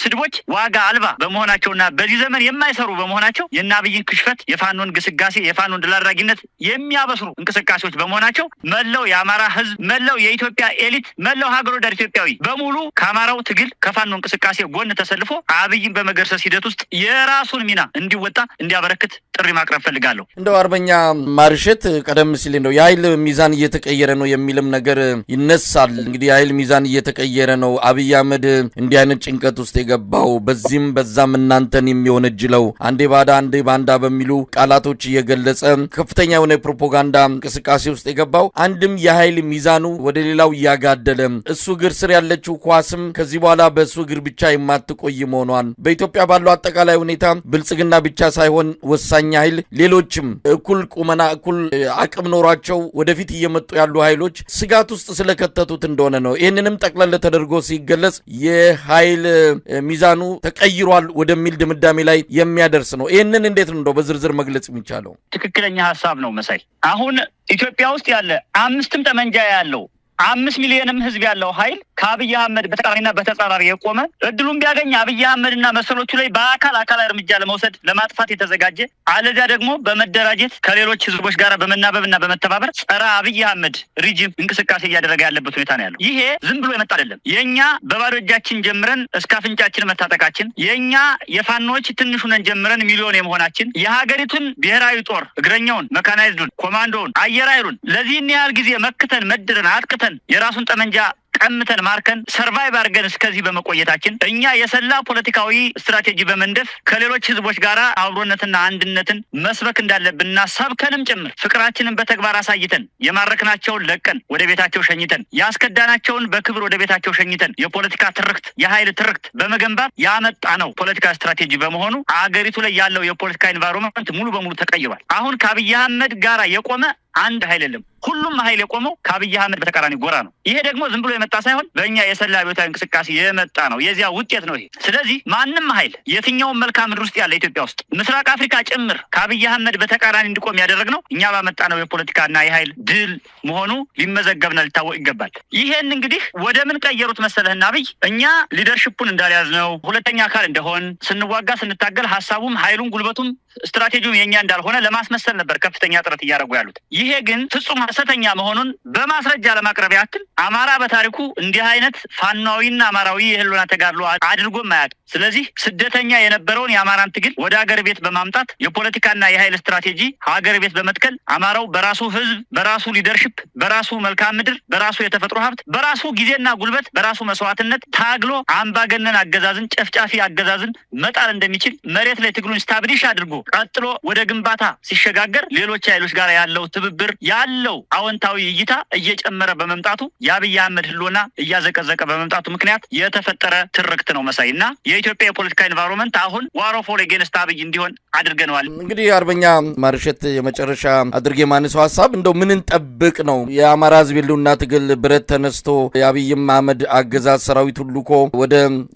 ስድቦች ዋጋ አልባ በመሆናቸውና በዚህ ዘመን የማይሰሩ በመሆናቸው የናብይን ክሽፈት የፋኖን ግስጋሴ የፋኖን ድላድራጊነት የሚያበስሩ እንቅስቃሴዎች በመሆናቸው መላው የአማራ ህዝብ መላው የኢትዮጵያ ኤሊት መላው ሀገር ወዳድ ኢትዮጵያዊ በሙሉ ከአማራው ትግል ከፋኖ እንቅስቃሴ ጎን ተሰልፎ አብይን በመገርሰስ ሂደት ውስጥ የራሱን ሚና እንዲወጣ እንዲያበረክት ጥሪ ማቅረብ ፈልጋለሁ። እንደው አርበኛ ማርሸት ቀደም ሲል ነው የኃይል ሚዛን እየተቀየረ ነው የሚልም ነገር ይነሳል። እንግዲህ የኃይል ሚዛን እየተቀየረ ነው፣ አብይ አህመድ እንዲህ አይነት ጭንቀት ውስጥ የገባው በዚህም በዛም እናንተን የሚወነጅለው አንዴ ባዳ አንዴ ባንዳ በሚሉ ቃላቶች እየገለጸ ከፍተኛ የሆነ ፕሮፓጋንዳ እንቅስቃሴ ውስጥ የገባው አንድም የኃይል ሚዛኑ ወደ ሌላው እያጋደለ እሱ እግር ስር ያለችው ኳስም ከዚህ በኋላ በእሱ እግር ብቻ የማትቆይ መሆኗን በኢትዮጵያ ባለው አጠቃላይ ሁኔታ ብልጽግና ብቻ ሳይሆን ወሳኝ ኃይል ሌሎችም እኩል ቁመና እኩል አቅም ኖሯቸው ወደፊት እየመጡ ያሉ ኃይሎች ስጋት ውስጥ ስለከተቱት እንደሆነ ነው። ይህንንም ጠቅላላ ተደርጎ ሲገለጽ የኃይል ሚዛኑ ተቀይሯል ወደሚል ድምዳሜ ላይ የሚያደርስ ነው። ይህንን እንዴት ነው በዝርዝር መግለጽ የሚቻለው? ትክክለኛ ሐሳብ ነው መሳይ። አሁን ኢትዮጵያ ውስጥ ያለ 5 ጠመንጃ ያለው 5 ሚሊዮንም ህዝብ ያለው ኃይል ከአብይ አህመድ በተቃራኒና በተጻራሪ የቆመ እድሉን ቢያገኝ አብይ አህመድና መሰሎቹ ላይ በአካላዊ እርምጃ ለመውሰድ ለማጥፋት የተዘጋጀ አለዚያ ደግሞ በመደራጀት ከሌሎች ህዝቦች ጋር በመናበብና በመተባበር ጸረ አብይ አህመድ ሪጂም እንቅስቃሴ እያደረገ ያለበት ሁኔታ ነው ያለው። ይሄ ዝም ብሎ የመጣ አይደለም። የኛ በባዶ እጃችን ጀምረን እስከ አፍንጫችን መታጠቃችን፣ የኛ የፋኖች ትንሹ ነን ጀምረን ሚሊዮን የመሆናችን፣ የሀገሪቱን ብሔራዊ ጦር እግረኛውን፣ መካናይዝዱን፣ ኮማንዶውን፣ አየር ኃይሉን ለዚህን ያህል ጊዜ መክተን መድረን አጥቅተን የራሱን ጠመንጃ ቀምተን ማርከን ሰርቫይቭ አድርገን እስከዚህ በመቆየታችን እኛ የሰላ ፖለቲካዊ ስትራቴጂ በመንደፍ ከሌሎች ህዝቦች ጋር አብሮነትና አንድነትን መስበክ እንዳለብንና ሰብከንም ጭምር ፍቅራችንን በተግባር አሳይተን የማረክናቸውን ለቀን ወደ ቤታቸው ሸኝተን ያስከዳናቸውን በክብር ወደ ቤታቸው ሸኝተን የፖለቲካ ትርክት የኃይል ትርክት በመገንባት ያመጣ ነው ፖለቲካ ስትራቴጂ በመሆኑ አገሪቱ ላይ ያለው የፖለቲካ ኢንቫይሮንመንት ሙሉ በሙሉ ተቀይሯል። አሁን ከአብይ አህመድ ጋራ የቆመ አንድ ኃይል የለም። ሁሉም ኃይል የቆመው ከአብይ አህመድ በተቃራኒ ጎራ ነው። ይሄ ደግሞ ዝም ብሎ የመጣ ሳይሆን በእኛ የሰላ አብዮታዊ እንቅስቃሴ የመጣ ነው። የዚያ ውጤት ነው ይሄ። ስለዚህ ማንም ኃይል የትኛውም መልክዓ ምድር ውስጥ ያለ ኢትዮጵያ ውስጥ ምስራቅ አፍሪካ ጭምር ከአብይ አህመድ በተቃራኒ እንዲቆም ያደረግነው እኛ ባመጣ ነው የፖለቲካና የኃይል ድል መሆኑ ሊመዘገብና ሊታወቅ ይገባል። ይሄን እንግዲህ ወደ ምን ቀየሩት መሰለህና አብይ እኛ ሊደርሺፑን እንዳልያዝነው ሁለተኛ አካል እንደሆን ስንዋጋ ስንታገል ሐሳቡም ኃይሉም ጉልበቱም ስትራቴጂውም የኛ እንዳልሆነ ለማስመሰል ነበር ከፍተኛ ጥረት እያደረጉ ያሉት። ይሄ ግን ፍጹም ሐሰተኛ መሆኑን በማስረጃ ለማቅረብ ያክል አማራ በታሪኩ እንዲህ አይነት ፋናዊና አማራዊ የህልውና ተጋድሎ አድርጎ ማያውቅ። ስለዚህ ስደተኛ የነበረውን የአማራን ትግል ወደ ሀገር ቤት በማምጣት የፖለቲካና የኃይል ስትራቴጂ ሀገር ቤት በመትከል አማራው በራሱ ህዝብ በራሱ ሊደርሺፕ በራሱ መልክዓ ምድር በራሱ የተፈጥሮ ሀብት በራሱ ጊዜና ጉልበት በራሱ መስዋዕትነት ታግሎ አምባገነን አገዛዝን ጨፍጫፊ አገዛዝን መጣል እንደሚችል መሬት ላይ ትግሉን ስታብሊሽ አድርጎ ቀጥሎ ወደ ግንባታ ሲሸጋገር ሌሎች ኃይሎች ጋር ያለው ትብብር ያለው አዎንታዊ እይታ እየጨመረ በመምጣቱ የአብይ አህመድ ህልውና እያዘቀዘቀ በመምጣቱ ምክንያት የተፈጠረ ትርክት ነው መሳይና የኢትዮጵያ የፖለቲካ ኢንቫይሮንመንት አሁን ዋሮፎል አጌንስት አብይ እንዲሆን አድርገናል። እንግዲህ አርበኛ ማርሸት የመጨረሻ አድርጌ ማንሰው ሐሳብ እንደው ምን እንጠብቅ ነው? የአማራ ህዝብ ህልውና ትግል ብረት ተነስቶ የአብይ አህመድ አገዛዝ ሰራዊት ሁሉ እኮ ወደ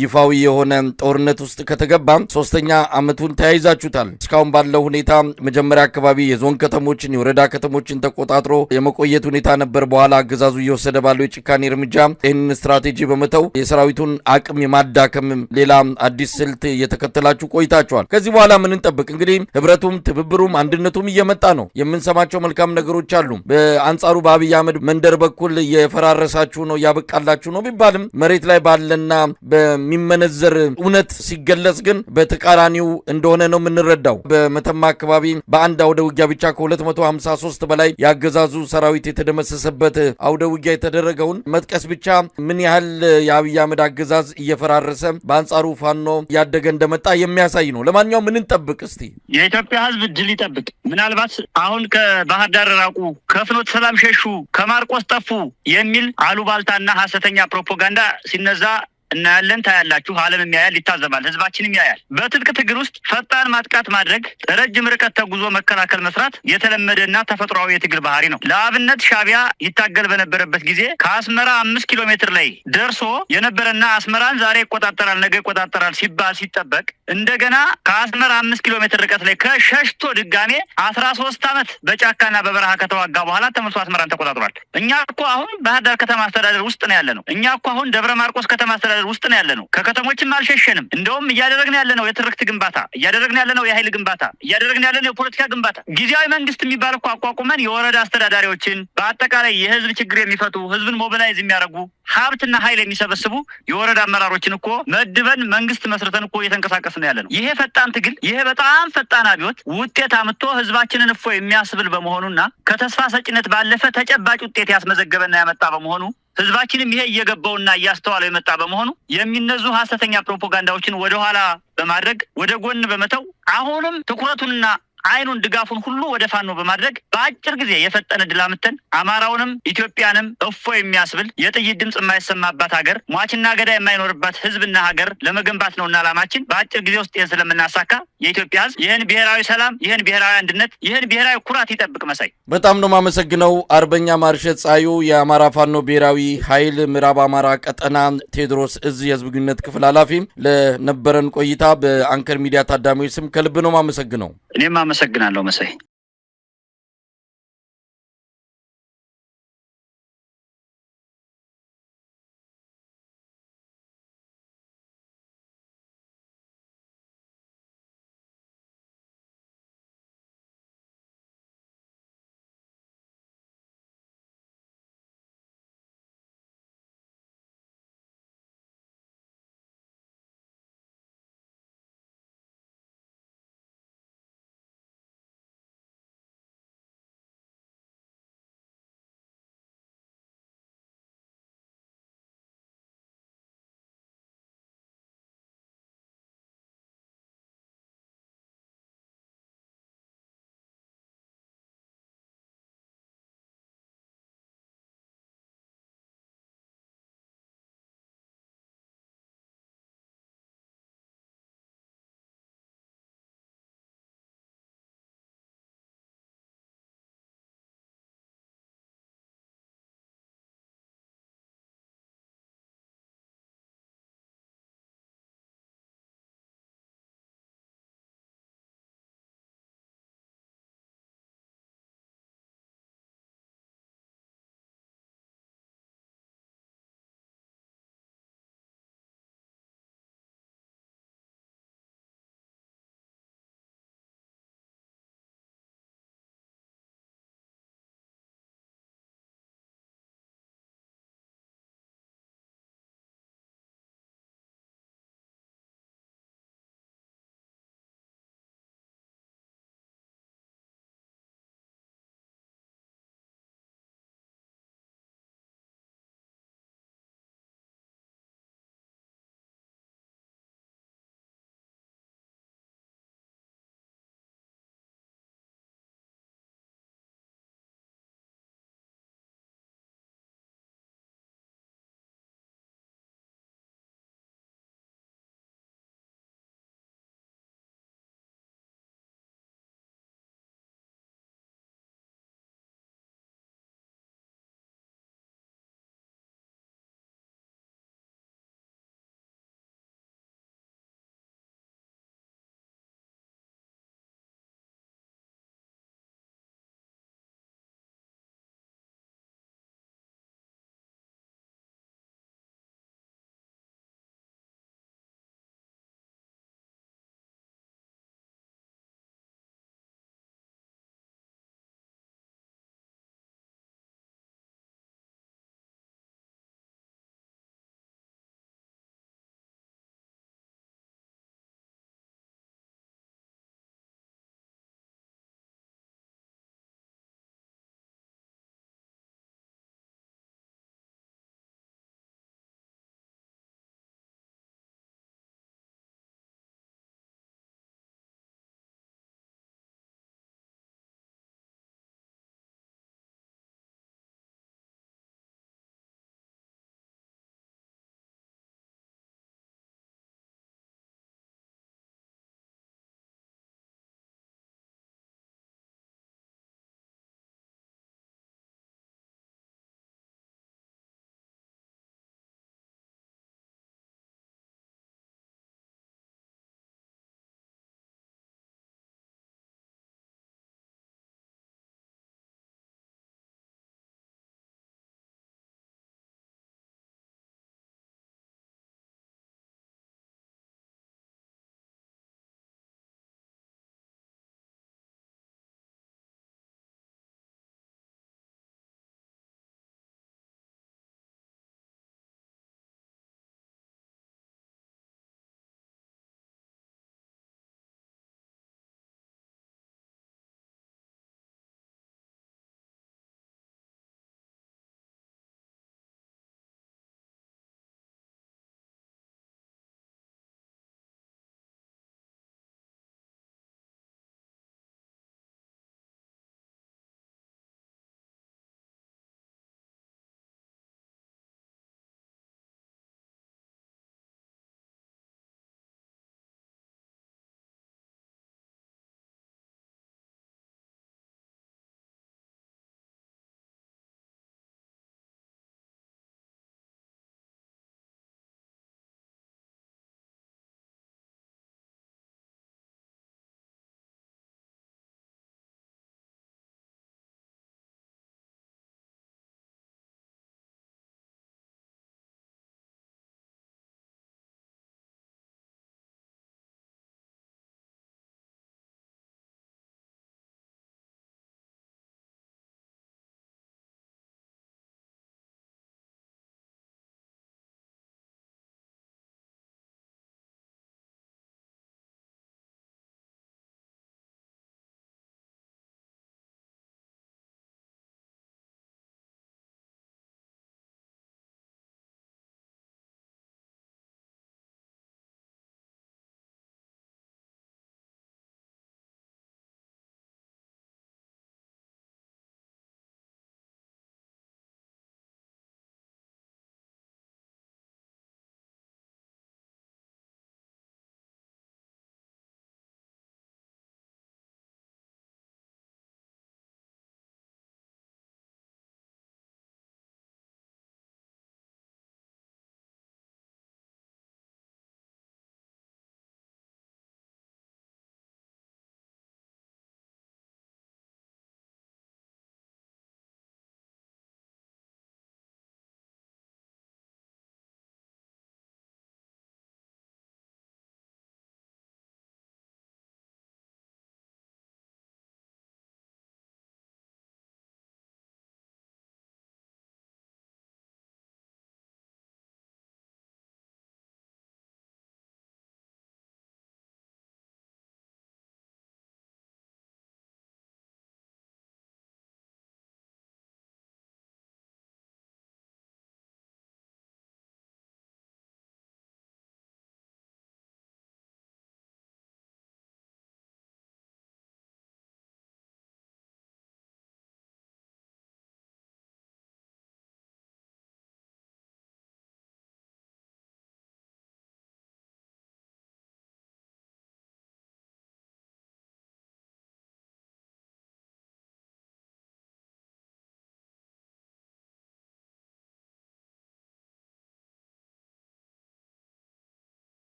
ይፋዊ የሆነ ጦርነት ውስጥ ከተገባ 3ኛ ዓመቱን ተያይዛችሁታል። እስካሁን ባለው ሁኔታ መጀመሪያ አካባቢ የዞን ከተሞችን የወረዳ ከተሞችን ተቆጣጥሮ የመቆየት ሁኔታ ነበር። በኋላ አገዛዙ እየወሰደ ባለው የጭካኔ እርምጃ ይህንን ስትራቴጂ በመተው የሰራዊቱን አቅም የማዳከም ሌላ አዲስ ስልት እየተከተላችሁ ቆይታችኋል። ከዚህ በኋላ ምን እንጠብቅ? እንግዲህ ህብረቱም ትብብሩም አንድነቱም እየመጣ ነው። የምንሰማቸው መልካም ነገሮች አሉ። በአንጻሩ በአብይ አህመድ መንደር በኩል የፈራረሳችሁ ነው ያበቃላችሁ ነው ቢባልም መሬት ላይ ባለና በሚመነዘር እውነት ሲገለጽ ግን በተቃራኒው እንደሆነ ነው የምንረዳው። በመተማ አካባቢ በአንድ አውደ ውጊያ ብቻ ከ253 በላይ ያገዛዙ ሰራዊት የተደመሰሰበት አውደ ውጊያ የተደረገውን መጥቀስ ብቻ ምን ያህል የአብይ አህመድ አገዛዝ እየፈራረሰ በአንጻሩ ፋኖ ያደገ እንደመጣ የሚያሳይ ነው። ለማንኛውም ምን እንጠብቅ እስቲ? የኢትዮጵያ ህዝብ ድል ይጠብቅ። ምናልባት አሁን ከባህር ዳር ራቁ፣ ከፍኖተ ሰላም ሸሹ፣ ከማርቆስ ጠፉ የሚል አሉባልታና ሐሰተኛ ፕሮፓጋንዳ ሲነዛ እናያለን። ታያላችሁ። ዓለም ያያል፣ ይታዘባል፣ ህዝባችንም ያያል። በትጥቅ ትግል ውስጥ ፈጣን ማጥቃት ማድረግ፣ ረጅም ርቀት ተጉዞ መከላከል መስራት የተለመደና ተፈጥሯዊ የትግል ባህሪ ነው። ለአብነት ሻቢያ ይታገል በነበረበት ጊዜ ከአስመራ 5 ኪሎ ሜትር ላይ ደርሶ የነበረና አስመራን ዛሬ ይቆጣጠራል ነገ ይቆጣጠራል ሲባል ሲጠበቅ እንደገና ከአስመራ 5 ኪሎ ሜትር ርቀት ላይ ከሸሽቶ ድጋሜ 13 ዓመት በጫካና በበረሃ ከተዋጋ በኋላ ተመልሶ አስመራን ተቆጣጥሯል። እኛ እኮ አሁን ባህር ዳር ከተማ አስተዳደር ውስጥ ነው ያለነው። እኛ እኮ አሁን ደብረ ማርቆስ ከተማ አስተዳደር ውስጥ ነው ያለነው። ከከተሞችም አልሸሸንም። እንደውም እያደረግን ያለነው የትርክት ግንባታ፣ እያደረግን ያለነው የኃይል ግንባታ፣ እያደረግን ያለነው የፖለቲካ ግንባታ። ጊዜያዊ መንግስት የሚባል እኮ አቋቁመን የወረዳ አስተዳዳሪዎችን በአጠቃላይ የህዝብ ችግር የሚፈቱ ህዝብን ሞቢላይዝ የሚያደርጉ ሀብትና ኃይል የሚሰበስቡ የወረዳ አመራሮችን እኮ መድበን መንግስት መስርተን እኮ እየተንቀሳቀስን ያለነው። ይሄ ፈጣን ትግል፣ ይሄ በጣም ፈጣን አብዮት ውጤት አምጥቶ ህዝባችንን እፎ የሚያስብል በመሆኑና ከተስፋ ሰጭነት ባለፈ ተጨባጭ ውጤት ያስመዘገበና ያመጣ በመሆኑ ህዝባችንም ይሄ እየገባውና እያስተዋለው የመጣ በመሆኑ የሚነዙ ሐሰተኛ ፕሮፓጋንዳዎችን ወደኋላ በማድረግ ወደ ጎን በመተው አሁንም ትኩረቱንና አይኑን ድጋፉን ሁሉ ወደ ፋኖ በማድረግ በአጭር ጊዜ የፈጠነ ድል አምጥተን አማራውንም ኢትዮጵያንም እፎ የሚያስብል የጥይት ድምጽ የማይሰማባት ሀገር፣ ሟችና ገዳይ የማይኖርባት ህዝብና ሀገር ለመገንባት ነውና ዓላማችን። በአጭር ጊዜ ውስጥ ይህን ስለምናሳካ የኢትዮጵያ ህዝብ ይህን ብሔራዊ ሰላም፣ ይህን ብሔራዊ አንድነት፣ ይህን ብሔራዊ ኩራት ይጠብቅ። መሳይ በጣም ነው የማመሰግነው። አርበኛ ማርሸት ፀሐዩ የአማራ ፋኖ ብሔራዊ ኃይል ምዕራብ አማራ ቀጠና ቴዎድሮስ እዝ የህዝብ ግንኙነት ክፍል ኃላፊ፣ ለነበረን ቆይታ በአንከር ሚዲያ ታዳሚዎች ስም ከልብ ነው የማመሰግነው። እኔም አመሰግናለሁ መሳይ።